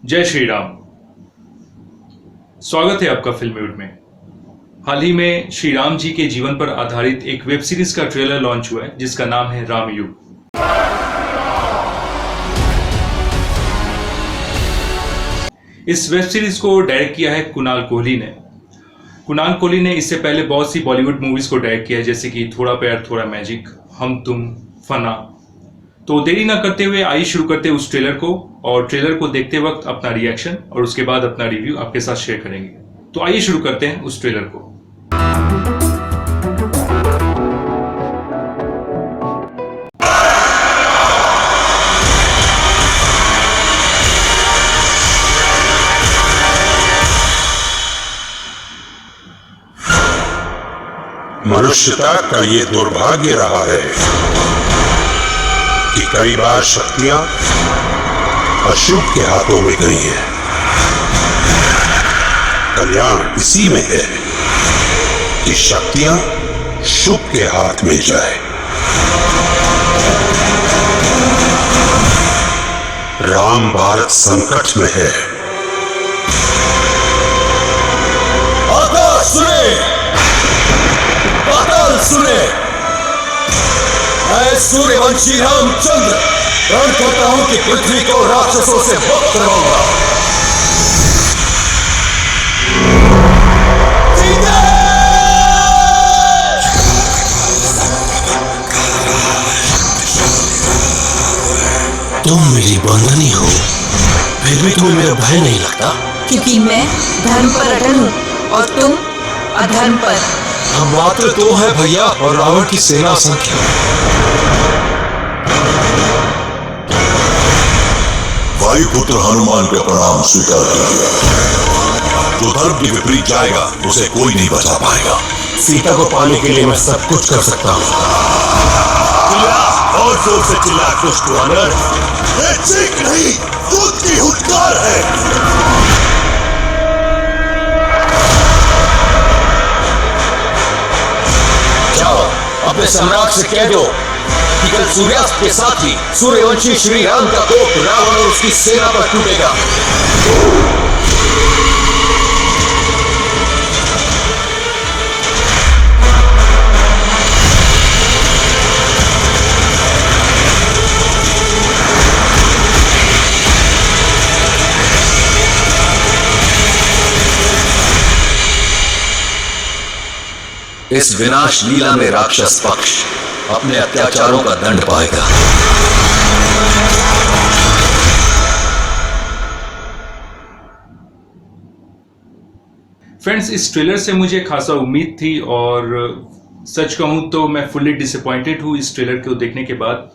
जय श्री राम। स्वागत है आपका फिल्मीवुड में। हाल ही में श्री राम जी के जीवन पर आधारित एक वेब सीरीज का ट्रेलर लॉन्च हुआ है जिसका नाम है रामयुग। इस वेब सीरीज को डायरेक्ट किया है कुणाल कोहली ने। कुणाल कोहली ने इससे पहले बहुत सी बॉलीवुड मूवीज को डायरेक्ट किया है, जैसे कि थोड़ा प्यार थोड़ा मैजिक, हम तुम, फना। तो देरी ना करते हुए आइए शुरू करते हैं उस ट्रेलर को, और ट्रेलर को देखते वक्त अपना रिएक्शन और उसके बाद अपना रिव्यू आपके साथ शेयर करेंगे। तो आइए शुरू करते हैं उस ट्रेलर को। मनुष्यता का ये दुर्भाग्य रहा है कि कई बार शक्तियां अशुभ के हाथों में गई है। कल्याण इसी में है कि शक्तियां शुभ के हाथ में जाए। राम भारत संकट में है। आकाश सुने, पाताल सुने, मैं सूर्यवंशी रामचंद्र प्रण करता हूं कि पृथ्वी को राक्षसों से मुक्त कराऊंगा। तुम मेरी बंधनी हो, फिर भी तुम्हें मेरा भय नहीं लगता? क्योंकि मैं धर्म पर अटल हूँ और तुम अधर्म पर। हम मात्र दो है भैया, और रावण की सेना असंख्य। वायुपुत्र हनुमान के प्रणाम स्वीकार कीजिए। जो धर्म के विपरीत जाएगा उसे कोई नहीं बचा पाएगा। सीता को पाने के लिए मैं सब कुछ कर सकता हूँ। चिल्ला, और जोर से चिल्ला, दुष्ट वानर। ये चीख नहीं, दूध की हुंकार है। जाओ, अपने सम्राट से कह दो कि कल सूर्यास्त के साथ ही सूर्यवंशी श्री राम का कोप रावण और उसकी सेना पर टूटेगा। इस विनाश लीला में राक्षस पक्ष अपने अत्याचारों का दंड पाएगा। फ्रेंड्स, इस ट्रेलर से मुझे खासा उम्मीद थी और सच कहूं तो मैं फुल्ली डिसअपॉइंटेड हूं इस ट्रेलर को देखने के बाद।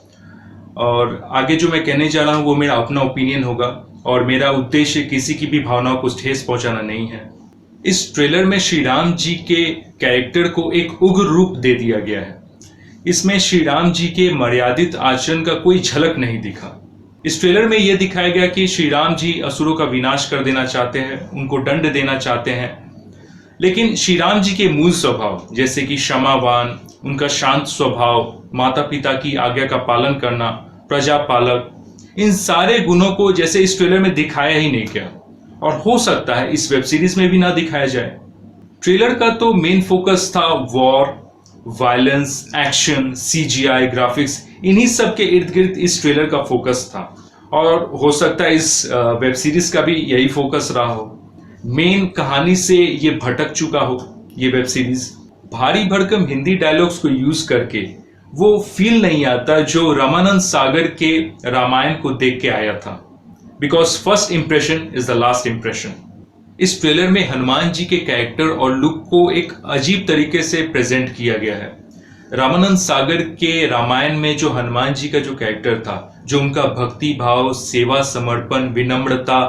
और आगे जो मैं कहने जा रहा हूं वो मेरा अपना ओपिनियन होगा और मेरा उद्देश्य किसी की भी भावनाओं को ठेस पहुंचाना नहीं है। इस ट्रेलर में श्री राम जी के कैरेक्टर को एक उग्र रूप दे दिया गया है। इसमें श्री राम जी के मर्यादित आचरण का कोई झलक नहीं दिखा। इस ट्रेलर में यह दिखाया गया कि श्री राम जी असुरों का विनाश कर देना चाहते हैं, उनको दंड देना चाहते हैं, लेकिन श्री राम जी के मूल स्वभाव जैसे कि क्षमावान, उनका शांत स्वभाव, माता पिता की आज्ञा का पालन करना, प्रजापालक, इन सारे गुणों को जैसे इस ट्रेलर में दिखाया ही नहीं गया, और हो सकता है इस वेब सीरीज में भी ना दिखाया जाए। ट्रेलर का तो मेन फोकस था war, violence, action, CGI, graphics, इन्हीं सब के इर्द गिर्द इस ट्रेलर का फोकस था, और हो सकता है इस वेब सीरीज का भी यही फोकस रहा हो। मेन कहानी से ये भटक चुका हो ये वेब सीरीज। भारी भरकम हिंदी डायलॉग्स को यूज करके वो फील नहीं आता जो रामानंद सागर के रामायण को देख के आया था। Because first impression is the last impression. इस ट्रेलर में हनुमान जी के कैरेक्टर और लुक को एक अजीब तरीके से प्रेजेंट किया गया है। रामानंद सागर के रामायण में जो हनुमान जी का जो कैरेक्टर था, जो उनका भक्ति भाव, सेवा, समर्पण, विनम्रता,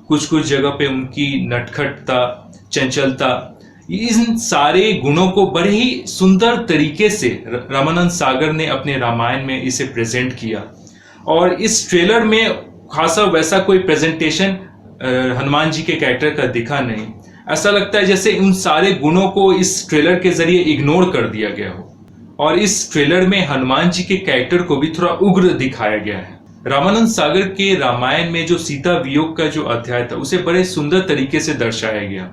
कुछ कुछ जगह पे उनकी नटखटता, चंचलता, इन सारे गुणों को बड़े ही सुंदर तरीके से रामानंद सागर ने अपने रामायण में इसे प्रेजेंट किया। और इस ट्रेलर में खासा वैसा कोई प्रेजेंटेशन हनुमान जी के कैरेक्टर का दिखा नहीं। ऐसा लगता है जैसे उन सारे गुणों को इस ट्रेलर के जरिए इग्नोर कर दिया गया हो। और इस ट्रेलर में हनुमान जी के कैरेक्टर को भी थोड़ा उग्र दिखाया गया है। रामानंद सागर के रामायण में जो सीता वियोग का जो अध्याय था उसे बड़े सुंदर तरीके से दर्शाया गया।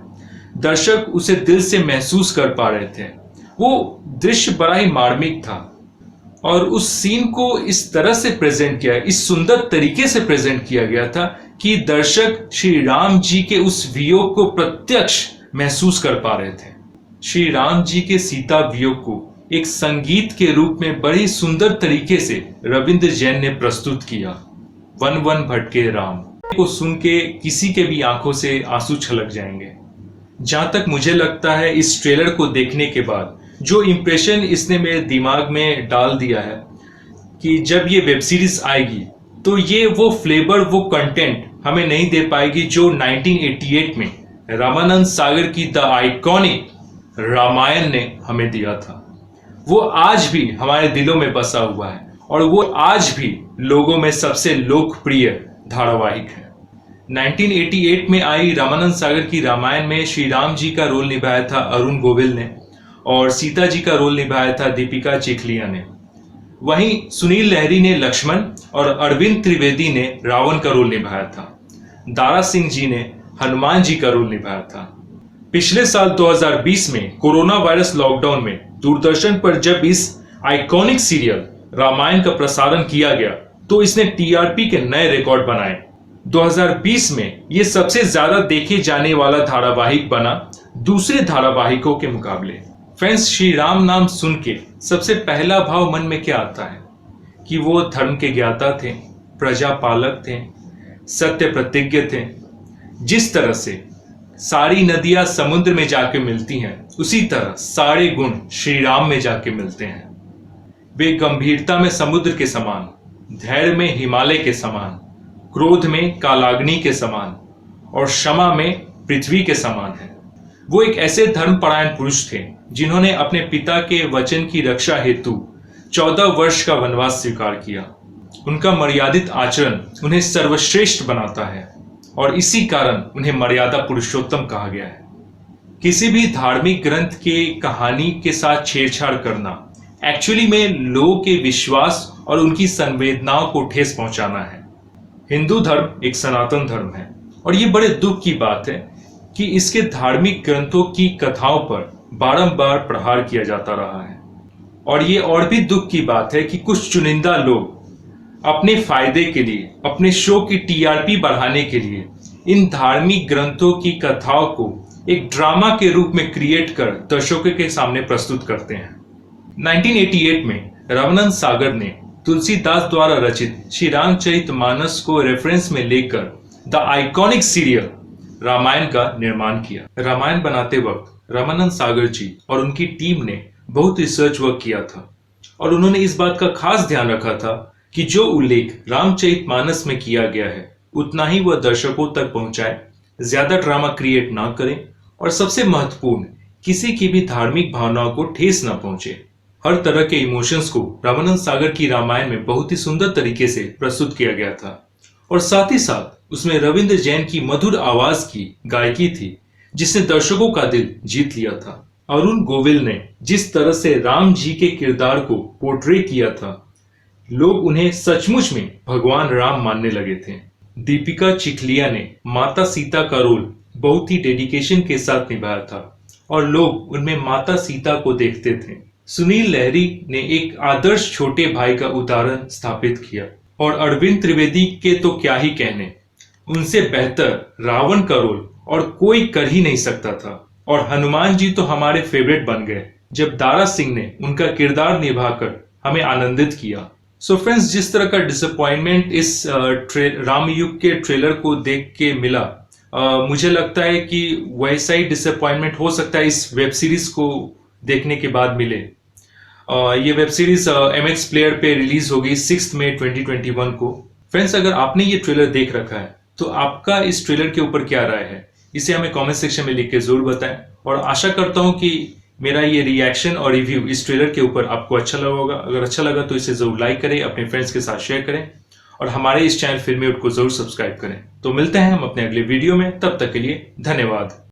दर्शक उसे दिल से महसूस कर पा रहे थे। वो दृश्य बड़ा ही मार्मिक था और उस सीन को इस तरह से प्रेजेंट किया, इस सुंदर तरीके से प्रेजेंट किया गया था कि दर्शक श्री राम जी के उस वियोग को प्रत्यक्ष महसूस कर पा रहे थे। श्री राम जी के सीता वियोग को एक संगीत के रूप में बड़ी सुंदर तरीके से रविंद्र जैन ने प्रस्तुत किया। वन वन भटके राम को सुन के किसी के भी आंखों से आंसू छलक जाएंगे। जहां तक मुझे लगता है, इस ट्रेलर को देखने के बाद जो इम्प्रेशन इसने मेरे दिमाग में डाल दिया है कि जब ये वेब सीरीज आएगी तो ये वो फ्लेवर, वो कंटेंट हमें नहीं दे पाएगी जो 1988 में रामानंद सागर की द आइकॉनिक रामायण ने हमें दिया था। वो आज भी हमारे दिलों में बसा हुआ है और वो आज भी लोगों में सबसे लोकप्रिय धारावाहिक है। 1988 में आई रामानंद सागर की रामायण में श्री राम जी का रोल निभाया था अरुण गोविल ने और सीता जी का रोल निभाया था दीपिका चिखलिया ने। वहीं सुनील लहरी ने लक्ष्मण और अरविंद त्रिवेदी ने रावण का रोल निभाया था। दारा सिंह जी ने हनुमान जी का रोल निभाया था। पिछले साल 2020 में कोरोना वायरस लॉकडाउन में दूरदर्शन पर जब इस आइकॉनिक सीरियल रामायण का प्रसारण किया गया तो इसने टीआरपी के नए रिकॉर्ड बनाए। 2020 में ये सबसे ज्यादा देखे जाने वाला धारावाहिक बना दूसरे धारावाहिकों के मुकाबले। फ्रेंड्स, श्री राम नाम सुन के सबसे पहला भाव मन में क्या आता है कि वो धर्म के ज्ञाता थे, प्रजा पालक थे, सत्य प्रतिज्ञ थे। जिस तरह से सारी नदियां समुद्र में जाके मिलती हैं, उसी तरह सारे गुण श्री राम में जाके मिलते हैं। वे गंभीरता में समुद्र के समान, धैर्य में हिमालय के समान, क्रोध में कालाग्नि के समान और क्षमा में पृथ्वी के समान है। वो एक ऐसे धर्मपरायण पुरुष थे जिन्होंने अपने पिता के वचन की रक्षा हेतु 14 वर्ष का वनवास स्वीकार किया। उनका मर्यादित आचरण उन्हें सर्वश्रेष्ठ बनाता है और इसी कारण उन्हें मर्यादा पुरुषोत्तम कहा गया है। किसी भी धार्मिक ग्रंथ के कहानी के साथ छेड़छाड़ करना एक्चुअली में लोगों के विश्वास और उनकी संवेदनाओं को ठेस पहुंचाना है। हिंदू धर्म एक सनातन धर्म है और ये बड़े दुख की बात है कि इसके धार्मिक ग्रंथों की कथाओं पर बारंबार प्रहार किया जाता रहा है। और ये और भी दुख की बात है कि कुछ चुनिंदा लोग अपने फायदे के लिए, अपने शो की टीआरपी बढ़ाने के लिए इन धार्मिक ग्रंथों की कथाओं को एक ड्रामा के रूप में क्रिएट कर दर्शकों के सामने प्रस्तुत करते हैं। 1988 में रामानंद सागर ने तुलसीदास द्वारा रचित श्री रामचरितमानस को रेफरेंस में लेकर द आइकॉनिक सीरियल रामायण का निर्माण किया। रामायण बनाते वक्त रामानंद सागर जी और उनकी टीम ने बहुत रिसर्च वर्क किया था और उन्होंने इस बात का खास ध्यान रखा था कि जो उल्लेख रामचरितमानस में किया गया है उतना ही वह दर्शकों तक पहुंचाए, ज्यादा ड्रामा क्रिएट ना करें और सबसे महत्वपूर्ण, किसी की भी धार्मिक भावनाओं को ठेस न पहुंचे। हर तरह के इमोशंस को रामानंद सागर की रामायण में बहुत ही सुंदर तरीके से प्रस्तुत किया गया था और साथ ही साथ उसमें रविंद्र जैन की मधुर आवाज की गायकी थी जिसने दर्शकों का दिल जीत लिया था। अरुण गोविल ने जिस तरह से राम जी के किरदार को पोर्ट्रे किया था, लोग उन्हें सचमुच में भगवान राम मानने लगे थे। दीपिका चिखलिया ने माता सीता का रोल बहुत ही डेडिकेशन के साथ निभाया था और लोग उनमें माता सीता को देखते थे। सुनील लहरी ने एक आदर्श छोटे भाई का उदाहरण स्थापित किया और अरविंद त्रिवेदी के तो क्या ही कहने, उनसे बेहतर रावण का रोल और कोई कर ही नहीं सकता था। और हनुमान जी तो हमारे फेवरेट बन गए जब दारा सिंह ने उनका किरदार निभाकर हमें आनंदित किया। सो फ्रेंड्स, जिस तरह का डिसअपॉइंटमेंट इस रामयुग के ट्रेलर को देख के मिला, मुझे लगता है कि वैसा ही डिसअपॉइंटमेंट हो सकता है इस वेब सीरीज को देखने के बाद मिले। ये वेब सीरीज MX प्लेयर पे रिलीज होगी 6 मई 2021 को। फ्रेंड्स, अगर आपने ये ट्रेलर देख रखा है तो आपका इस ट्रेलर के ऊपर क्या राय है, इसे हमें कमेंट सेक्शन में लिख के जरूर बताएं और आशा करता हूं कि मेरा ये रिएक्शन और रिव्यू इस ट्रेलर के ऊपर आपको अच्छा लगा होगा। अगर अच्छा लगा तो इसे जरूर लाइक करें, अपने फ्रेंड्स के साथ शेयर करें और हमारे इस चैनल फिल्मी ऊट को जरूर सब्सक्राइब करें। तो मिलते हैं हम अपने अगले वीडियो में, तब तक के लिए धन्यवाद।